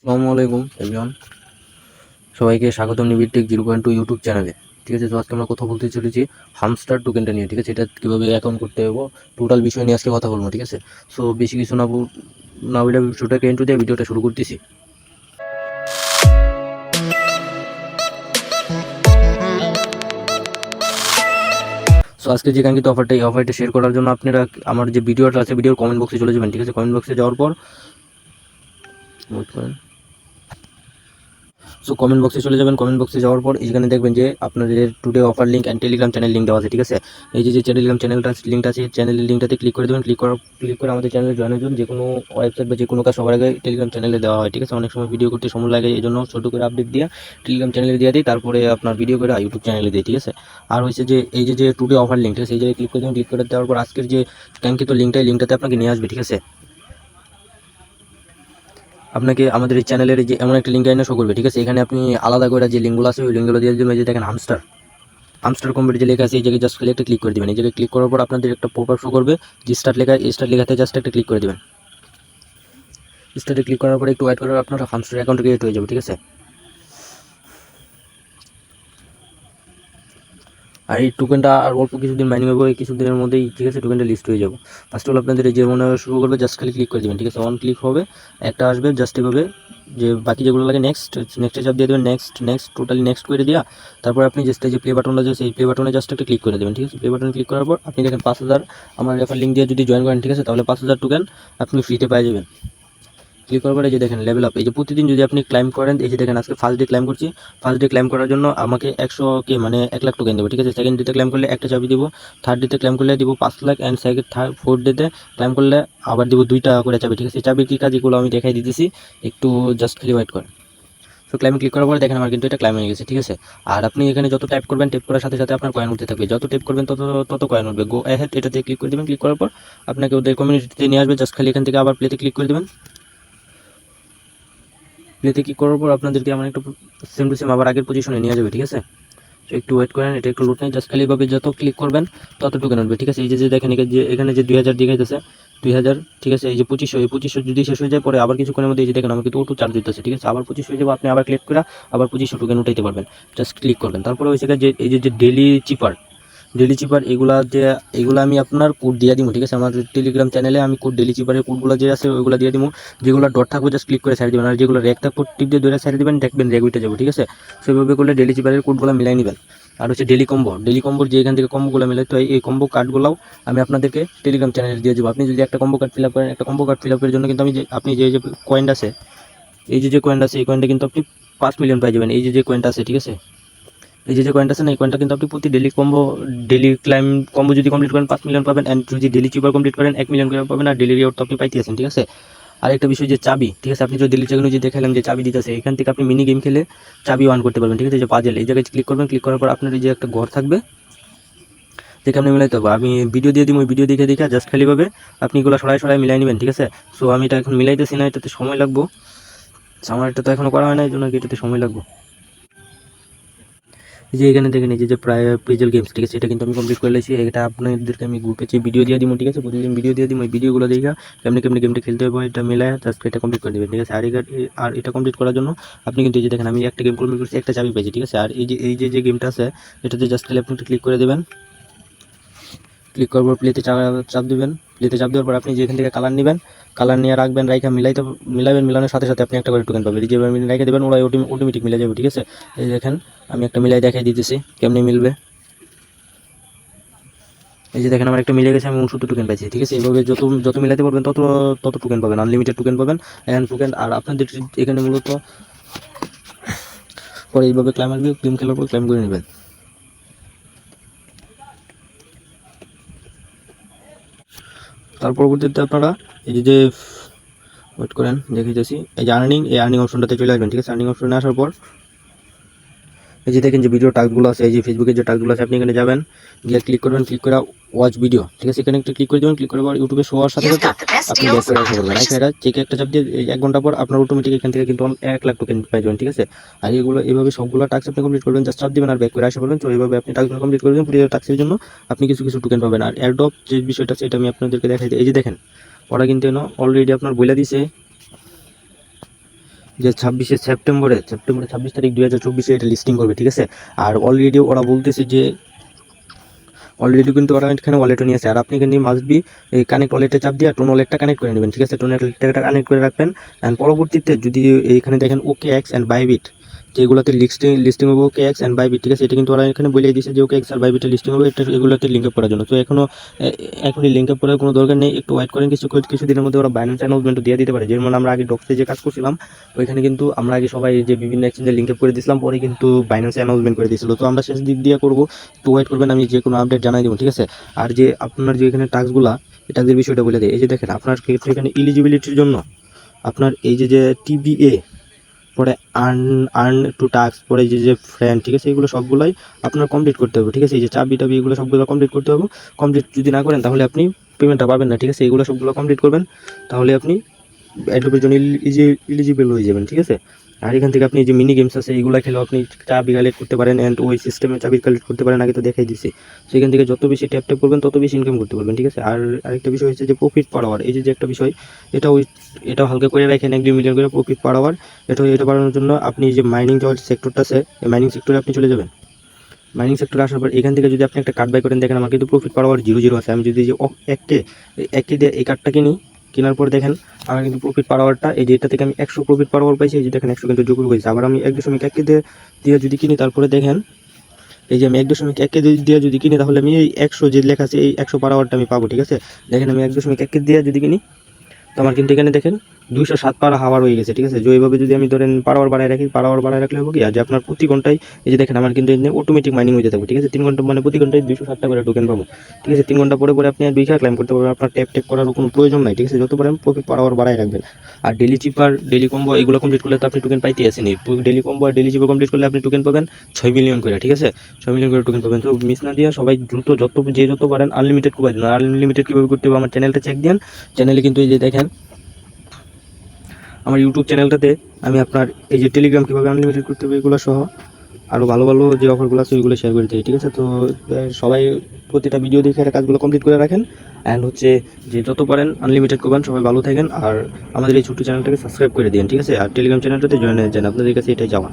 আসসালামু আলাইকুম এভরিওয়ান, সবাইকে স্বাগতম নিবিড়টেক 0.2 ইউটিউব চ্যানেলে। ঠিক আছে, তো আজকে আমরা কথা বলতে চলেছি হামস্টার টোকেনটা নিয়ে। ঠিক আছে, এটা কীভাবে অ্যাকাউন্ট করতে হবে টোটাল বিষয় নিয়ে আজকে কথা বলবো। ঠিক আছে, সো বেশি কিছু না বলে ভিডিওটাকে ইন্ট্রো দিয়ে ভিডিওটা শুরু করতেছি। সো আজকে যে কাঙ্ক্ষিত অফারটা, এই অফারটা শেয়ার করার জন্য আপনারা আমার যে ভিডিওটা আছে ভিডিওর কমেন্ট বক্সে চলে যাবেন। ঠিক আছে, কমেন্ট বক্সে যাওয়ার পর কমেন্ট বক্সে চলে যাবেন। কমেন্ট বক্সে যাওয়ার পর এখানে দেখবেন যে আপনাদের today offer link and Telegram channel link দেওয়া আছে। ঠিক আছে, এই যে টেলিগ্রাম চ্যানেলটা লিঙ্কটা আছে, চ্যানেলের লিঙ্কটাতে ক্লিক করে দেবেন। ক্লিক করে আমাদের চ্যানেলে জয়েন হয়ে যাবেন। যে কোনো ওয়েবসাইট বা যে কোনো কাজ সবার আগে টেলিগ্রাম চ্যানেলে দেওয়া হয়। ঠিক আছে, অনেক সময় ভিডিও করতে সময় লাগে, এই জন্য ছোটো করে আপডেট দিয়ে টেলিগ্রাম চ্যানেলে দিয়ে দিই, তারপরে আপনার ভিডিও করে ইউটিউব চ্যানেলে দিই। ঠিক আছে, আর হচ্ছে যে এই যে টুডে অফার লিঙ্ক, ঠিক আছে, এই জায়গায় ক্লিক করে দেবেন। ক্লিক করে দেওয়ার পর আজকের যে কাঙ্ক্ষিত লিঙ্কটাতে আপনাকে নিয়ে আসবে। ঠিক আছে, আপনাকে আমাদের এই চ্যানেলের যে এমন একটা লিঙ্ক এনে শো করবে। ঠিক আছে, এখানে আপনি আলাদা করে যে লিঙ্কগুলো আছে ওই লিঙ্কগুলো দিয়ে দেবেন। যে দেখেন হামস্টার কমপ্লিট যে লেখা আছে, এই জায়গায় জাস্ট খালি একটা ক্লিক করে দেবেন। এই জায়গায় ক্লিক করার পর আপনাদের একটা পপআপ শো করবে যে স্টার্ট লেখাতে জাস্ট একটা ক্লিক করে দেবেন। স্টার্টে ক্লিক করার পরে একটু ওয়েট করার আপনার হামস্টার অ্যাকাউন্ট ক্রিয়েট হয়ে যাবে। ঠিক আছে, আর এই টোকেনটা আর অল্প কিছুদিন মাইনিং হবে, কিছুদিনের মধ্যেই। ঠিক আছে, টোকেনটা লিস্ট হয়ে যাবে। ফার্স্ট অল আপনাদের যে মনে শুরু করবে জাস্ট খালি ক্লিক করে দেবেন। ঠিক আছে, অন ক্লিক হবে, একটা আসবে জাস্ট এভাবে, যে বাকি যেগুলো লাগে নেক্সটে চাপ দিয়ে দেবেন। নেক্সট টোটালি নেক্সট করে দেওয়া, তারপর আপনি জাস্ট যে প্লে বাটনটা আছে সেই প্লে বাটনে জাস্ট একটা ক্লিক করে দেবেন। ঠিক আছে, প্লে বাটনে ক্লিক করার পর আপনি দেখেন 5000 আমার রেফার লিঙ্ক দিয়ে যদি জয়েন করেন, ঠিক আছে, তাহলে 5000 টোকেন আপনি ফ্রিতে পেয়ে যাবেন। ক্লিক করার পরে যে দেখেন লেভেল আপ, এই যে প্রতিদিন যদি আপনি ক্লাইম করেন, এই যে দেখেন আজকে ফার্স্ট ডে ক্লাইম করছি। ফার্স্ট ডে ক্লাইম করার জন্য আমাকে 100K মানে 1 লাখ টোকেন দেবো। ঠিক আছে, সেকেন্ড ডেতে ক্লাইম করলে একটা চাবি দিব, থার্ড ডেতে ক্লাইম করলে দিব 5 লাখ, অ্যান্ড ফোর্থ ডেতে ক্লাইম করলে আবার দিব 2টা করে চাবি। ঠিক আছে, চাবির কী কাজ এগুলো আমি দেখাই দিতেছি, একটু জাস্ট খালি ওয়েট করেন। তো ক্লাইমে ক্লিক করার পরে দেখেন আমার কিন্তু এটা ক্লাইম হয়ে গেছে। ঠিক আছে, আর আপনি এখানে যত টাইপ করবেন, টাইপ করার সাথে সাথে আপনার কয়েন উঠতে থাকবে। যত টাইপ করবেন তত কয়েন উঠবে। গো অ্যাহেড এটাতে ক্লিক করে দেবেন। ক্লিক করার পর আপনাকে ওদের কমিউনিটিতে নিয়ে আসবে। জাস্ট খালি এখান থেকে আবার প্লেতে ক্লিক করে দেবেন। প্লেতে ক্লিক করার পর আপনাদেরকে আমার একটু সেম টু সেম আবার আগের পজিশনে নিয়ে যাবে। ঠিক আছে, তো একটু ওয়েট করেন, এটা একটু লুট নেই। জাস্ট খালি এভাবে যত ক্লিক করবেন তত টোকেন উঠবে। ঠিক আছে, এই যে দেখেন এখানে যে 2000 দেখাইতেছে 2000। ঠিক আছে, এই যে 2500 যদি শেষ হয়ে যায় পরে আবার কিছুক্ষণের মধ্যে এই যে দেখেন আমাকে কিন্তু অটো চার্জ দিতেছে। ঠিক আছে, আবার 25 হয়ে যাবে, আপনি আবার ক্লিক করে আবার 2500 টোকেন উঠাইতে পারবেন। জাস্ট ক্লিক করবেন। তারপরে ওই জায়গায় যে এই যে ডেলি চিপার এগুলো আমি আপনার কোড দিয়ে দিব। ঠিক আছে, আমার টেলিগ্রাম চ্যানেলে আমি কোড ডেলি চিপারের কোডগুলো যে আছে ওইগুলো দিয়ে দিব। যেগুলো ডট থাকবে জাস্ট ক্লিক করে সাইড দেবেন, আর যেগুলো রেক থাকবে টিপ দিয়ে ধরে সাইড দেবেন, দেখবেন রেক উঠে যাবে। ঠিক আছে, সেভাবে করলে ডেলি চিপারের কোডগুলো মিলাই নেবেন। আর হচ্ছে ডেলি কম্বোর যে এখান থেকে কম্বোগুলো মিলে, তো এই কম্বো কার্ডগুলোও আমি আপনাদেরকে টেলিগ্রাম চ্যানেলে দিয়ে দেবো। আপনি যদি একটা কম্বো কার্ড ফিল আপ করেন, একটা কম্বো কার্ড ফিল আপের জন্য কিন্তু আপনি যে কয়েনটা আছে, যে কয়েনটা আছে এই কয়েনটা কিন্তু আপনি 5 মিলিয়ন পাই যাবেন। এই যে কয়েনটা আছে, ঠিক আছে, এই যে কয়েনটা আছে না, এই কয়েনটা কিন্তু আপনি প্রতি ডেলি ক্লাইম কম্বো যদি কমপ্লিট করেন 5 মিলিয়ন পাবেন, অ্যান্ড যদি ডেলি চিপার কমপ্লিট করেন 1 মিলিয়ন করে পাবেন। আর ডেলি রিওয়ার্ড তো আপনি পাইতে আছেন। ঠিক আছে, আরেকটা বিষয় যে চাবি। ঠিক আছে, আপনি যদি ডেলি চেকনো যে দেখালাম যে চাবি দিতেছে, এখান থেকে আপনি মিনি গেম খেলে চাবি অন করতে পারবেন। ঠিক আছে, যে পাজেল, এই জায়গায় ক্লিক করবেন। ক্লিক করার পর আপনার এই যে একটা ঘর থাকবে যেখানে আপনি মিলাইতে হবে। আমি ভিডিও দিয়ে দিব, ওই ভিডিও দেখে জাস্ট খালিভাবে আপনি এগুলো সরাই মিলাই নেবেন। ঠিক আছে, সো আমি এটা এখন মিলাইতেছি না, এটাতে সময় লাগবো। আমার এটা তো এখনো করা হয় না, এই জন্য এটাতে সময় লাগবে। যে এখানে দেখেন এই যে প্রায় প্রিজেল গেমস, ঠিক আছে, এটা কিন্তু আমি কমপ্লিট করে লেছি। এটা আপনাদেরকে আমি গ্রুপে যে ভিডিও দিয়ে দিব। ঠিক আছে, প্রতিদিন ভিডিও দিয়ে দিব, ওই ভিডিওগুলো দেখা কেমনি গেমটা খেলতে হবে এটা মিলায় জাস্ট এটা কমপ্লিট করে দেবেন। ঠিক আছে, আর এটা কমপ্লিট করার জন্য আপনি কিন্তু এই যে দেখেন আমি একটা গেম কমপ্লিট করছি, একটা চাবি পেয়েছি। ঠিক আছে, আর এই যে গেমটা আছে এটাতে জাস্ট খালি আপনি ক্লিক করে দেবেন। ক্লিক করার পর প্লেতে চাপ দেবেন। প্লেতে চাপ দেওয়ার পর আপনি যেখান থেকে কালার নেবেন, কালার নিয়ে রাখবেন, মিলাবেন। মিলানোর সাথে সাথে আপনি একটা করে টোকেন পাবেন। যেভাবে রেখে দেবেন ওরা অটোমেটিক মিলে যাবে। ঠিক আছে, এই দেখেন আমি একটা মিলাই দেখাই দিতেছি কেমনি মিলবে। এই যে দেখেন আমার একটা মিলে গেছে, আমি 69 টোকেন পাইছি। ঠিক আছে, এইভাবে যত মিলাতে পারবেন তত টোকেন পাবেন, আনলিমিটেড টোকেন পাবেন, অ্যান্ড টোকেন। আর আপনাদের এখানে মূলত পরে এইভাবে ক্লাইম আসবে, গেম খেলার পর ক্লাইম করে নেবেন। তার পরবর্তীতে আপনারা এই যে ওয়েট করেন, দেখিতেছি এই যে আর্নিং অপশনটাতে চলে আসবেন। ঠিক আছে, আর্নিং অপশনে আসার পর এই যে দেখেন যে ভিডিও টাস্কগুলো আছে, এই যে ফেসবুকের যে টাস্কগুলো আছে, আপনি এখানে যাবেন, গিয়ে ক্লিক করবেন, ক্লিক করে ওয়াচ ভিডিও। ঠিক আছে, এখানে একটা ক্লিক করে দেবেন। ক্লিক করার পর ইউটিউবে শো হওয়ার সাথে সাথে আপনি ব্যাক করে আসা করবেন। এটা চেকে একটা চাপ দিয়ে 1 ঘন্টা পর আপনার অটোমেটিক এখান থেকে কিন্তু 1 লাখ টোকেন পাই যাবেন। ঠিক আছে, আর এইভাবে সবগুলো টাস্ক আপনি কমপ্লিট করবেন, জাস্ট চাপ দিবেন আর ব্যাক করে আসা করবেন। তো এইভাবে আপনি টাস্কগুলো কমপ্লিট করবেন, প্রতিটা টাস্কের জন্য আপনি কিছু টোকেন পাবেন। আর এয়ারড্রপ যে বিষয়টা আছে এটা আমি আপনাদেরকে দেখাই দিই। এই যে দেখেন ওরা কিন্তু অলরেডি আপনার বলে দিছে, যে 26 সেপ্টেম্বরে 26 তারিখ 2024 এটা লিস্টিং করবে, ঠিক আছে। আর অলরেডি ওরা বলতেছে যে অলরেডি কিন্তু ওরা এখানে ওয়ালেটও নিয়ে আসে। আর আপনি এখানে মাস্ট বি এই কানেক্ট ওয়ালেটে চাপ দিয়ে টোন ওয়ালেটটা কানেক্ট করে নেবেন, ঠিক আছে। টোন ওয়ালেটটা কানেক্ট করে রাখবেন। অ্যান্ড পরবর্তীতে যদি এইখানে দেখেন ওকে এক্স অ্যান্ড বাইবিট, যেগুলোতে লিস্টিং হবে ওকে এক্স অ্যান্ড বাইবিট, ঠিক আছে। এটা কিন্তু ওরা এখানে বলে দিয়েছে যে ওকে এক্স আর বাইবিটে লিস্টিং হবে, এটা এগুলোতে লিঙ্ক আপ করার জন্য। তো এখনই লিঙ্ক আপ করার কোনো দরকার নেই, একটু ওয়েট করেন। কিছু দিনের মধ্যে ওরা বাইন্যান্স অ্যানাউন্সমেন্ট দিয়ে দিতে পারে। যেমন আমরা আগে ডক্সে যে কাজ করছিলাম ওইখানে কিন্তু আমরা আগে সবাই যে বিভিন্ন এক্সচেঞ্জে লিঙ্ক আপ করে দিয়েছিলাম, পরে কিন্তু বাইন্যান্স অ্যানাউন্সমেন্ট করে দিয়েছিল। তো আমরা শেষ দিক দিয়ে করবো, একটু ওয়েট করবেন, আমি যে কোনো আপডেট জানাই দেবো, ঠিক আছে। আর যে আপনার যে এখানে টাস্কগুলা, এই টাস্কের বিষয়টা বলে দেয়। এই যে দেখেন আপনার ক্ষেত্রে এখানে এলিজিবিলিটির জন্য আপনার এই যে টিবিএ, পরে আর্ন টু টাস্ক, পরে এই যে ফ্রেন্ড, ঠিক আছে, এগুলো সবগুলোই আপনার কমপ্লিট করতে হবে, ঠিক আছে। এই যে চাবি টাবি এগুলো সবগুলো কমপ্লিট করতে হবে। কমপ্লিট যদি না করেন তাহলে আপনি পেমেন্টটা পাবেন না, ঠিক আছে। এগুলো সবগুলো কমপ্লিট করবেন, তাহলে আপনি অ্যাডোবের জন্য এলিজিবল হয়ে যাবেন, ঠিক আছে। আর এখান থেকে আপনি যে মিনি গেমস আছে এগুলো খেলেও আপনি চাবি কালেক্ট করতে পারেন, অ্যান্ড ওই সিস্টেমে চাবি কালেক্ট করতে পারেন, আগে তো দেখাই দিচ্ছি। সেখান থেকে যত বেশি ট্যাপ করবেন তত বেশি ইনকাম করতে পারবেন, ঠিক আছে। আর আরেকটা বিষয় হচ্ছে যে প্রফিট পার আওয়ার, এই যে একটা বিষয়, এটাও হালকা করে রাখেন, 1-2 মিলিয়ন করে প্রফিট পার আওয়ার। এটা বাড়ানোর জন্য আপনি যে মাইনিং যে সেক্টরটা আছে, এই মাইনিং সেক্টরে আপনি চলে যাবেন। মাইনিং সেক্টরে আসার পর এখান থেকে যদি আপনি একটা কার্ড বাই করেন, দেখেন আমার কিন্তু প্রফিট পার আওয়ার 0 আছে। আমি যদি যে এককে দিয়ে এই কার্ডটা কেনার পর দেখেন আমার কিন্তু প্রফিট পার আওয়ারটা, এই যে এটা থেকে আমি 100 প্রফিট পার আওয়ার পাইছি। এই যে দেখেন 100 কিন্তু যোগ হয়েছে। আবার আমি 1.1 দিয়ে যদি কিনি, তারপরে দেখেন এই যে আমি 1.1 দিয়ে যদি কিনি, তাহলে আমি এই 100 যে লেখা আছে এই 100 পার আওয়ারটা আমি পাবো, ঠিক আছে। দেখেন আমি 1.1 দিয়ে যদি কিনি, তো আমার কিন্তু এখানে দেখেন 207 পার হাওয়ার হয়ে গেছে, ঠিক আছে। এইভাবে যদি আমি ধরেন পার আওয়ার বাড়ায় রাখি, পার আওয়ার বাড়ায় রাখলে হবে কি, আর যে আপনার প্রতি ঘন্টায় এই যে দেখেন আমার কিন্তু অটোমেটিক মাইনিং হয়ে যাবে, ঠিক আছে। 3 ঘন্টা মানে প্রতি ঘন্টায় 207টা করে টোকেন পাবো, ঠিক আছে। 3 ঘন্টা পরে আপনি আর 2 ক্লাইম করতে পারবেন, আপনার ট্যাপ করার কোনো প্রয়োজন নাই, ঠিক আছে। যত পারেন প্রফিট পার আওয়ার বাড়ায় রাখবেন। আর ডেলি চিপার, ডেলি কম্বো এগুলো কমপ্লিট করলে তো আপনি টোকেন পাইতে আসেনি। ডেলি কম্বো আর ডেলি চিপার কমপ্লিট করলে আপনি টোকেন পাবেন 6 মিলিয়ন করে, ঠিক আছে। 6 মিলিয়ন করে টোকেন পাবেন। তো মিস না দিয়ে সবাই দ্রুত যত পারেন আনলিমিটেড করে দিন। আনলিমিটেড কীভাবে করতে হবে আমার চ্যানেলটা চেক দিন। চ্যানেলে কিন্তু এই যে দেখেন আমার ইউটিউব চ্যানেলটাতে আমি আপনার এই যে টেলিগ্রাম কীভাবে আনলিমিটেড করতে হবে এগুলো সহ আরও ভালো ভালো যে অফারগুলো আছে ওইগুলো শেয়ার করে দিই, ঠিক আছে। তো সবাই প্রতিটা ভিডিও দেখে কাজগুলো কমপ্লিট করে রাখেন। অ্যান্ড হচ্ছে যে যত পারেন আনলিমিটেড করবেন। সবাই ভালো থাকেন। আর আমাদের এই ছোট্ট চ্যানেলটাকে সাবস্ক্রাইব করে দিন, ঠিক আছে। আর টেলিগ্রাম চ্যানেলটাতে জয়েন হয়ে যান, আপনাদের কাছে এটাই যাওয়া।